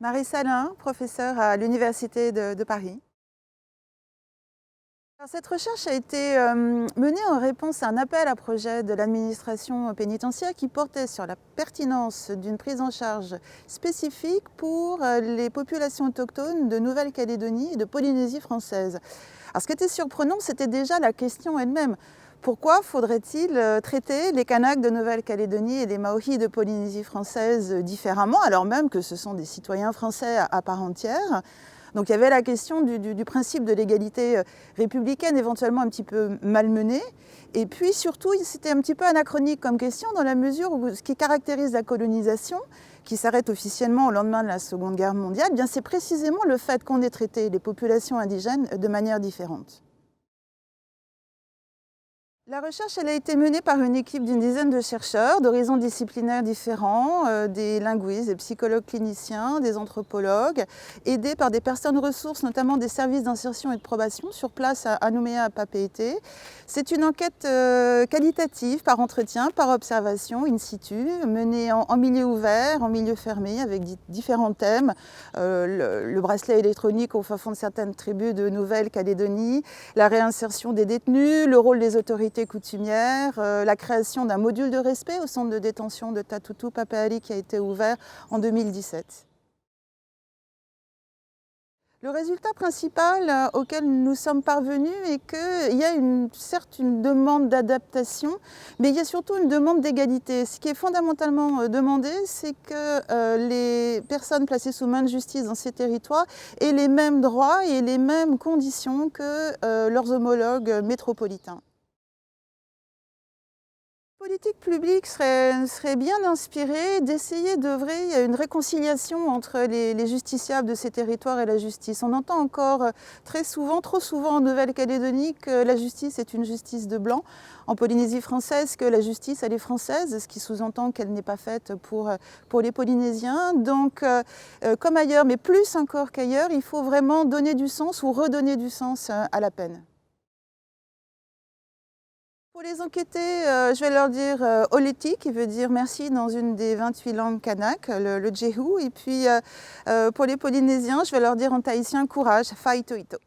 Marie Salin, professeure à l'Université de Paris. Alors, cette recherche a été menée en réponse à un appel à projet de l'administration pénitentiaire qui portait sur la pertinence d'une prise en charge spécifique pour les populations autochtones de Nouvelle-Calédonie et de Polynésie française. Alors, ce qui était surprenant, c'était déjà la question elle-même. Pourquoi faudrait-il traiter les Kanaks de Nouvelle-Calédonie et les Maoris de Polynésie française différemment, alors même que ce sont des citoyens français à part entière? Donc il y avait la question du principe de l'égalité républicaine, éventuellement un petit peu malmenée. Et puis surtout, c'était un petit peu anachronique comme question dans la mesure où ce qui caractérise la colonisation, qui s'arrête officiellement au lendemain de la Seconde Guerre mondiale, eh bien c'est précisément le fait qu'on ait traité les populations indigènes de manière différente. La recherche elle a été menée par une équipe d'une dizaine de chercheurs d'horizons disciplinaires différents, des linguistes, des psychologues cliniciens, des anthropologues, aidés par des personnes ressources, notamment des services d'insertion et de probation sur place à Nouméa, à Papeete. C'est une enquête qualitative par entretien, par observation, in situ, menée en milieu ouvert, en milieu fermé, avec différents thèmes. Le bracelet électronique au fin fond de certaines tribus de Nouvelle-Calédonie, la réinsertion des détenus, le rôle des autorités coutumières, la création d'un module de respect au centre de détention de Tatutu Papeari qui a été ouvert en 2017. Le résultat principal auquel nous sommes parvenus est qu'il y a certes une demande d'adaptation, mais il y a surtout une demande d'égalité. Ce qui est fondamentalement demandé, c'est que les personnes placées sous main de justice dans ces territoires aient les mêmes droits et les mêmes conditions que leurs homologues métropolitains. La politique publique serait bien inspirée d'essayer d'œuvrer à une réconciliation entre les justiciables de ces territoires et la justice. On entend encore très souvent, trop souvent en Nouvelle-Calédonie, que la justice est une justice de blanc. En Polynésie française, que la justice elle est française, ce qui sous-entend qu'elle n'est pas faite pour les Polynésiens. Donc, comme ailleurs, mais plus encore qu'ailleurs, il faut vraiment donner du sens ou redonner du sens à la peine. Pour les enquêter, je vais leur dire Oleti, qui veut dire merci dans une des 28 langues kanak, le Jehu. Et puis pour les Polynésiens, je vais leur dire en tahitien courage, Faitoito.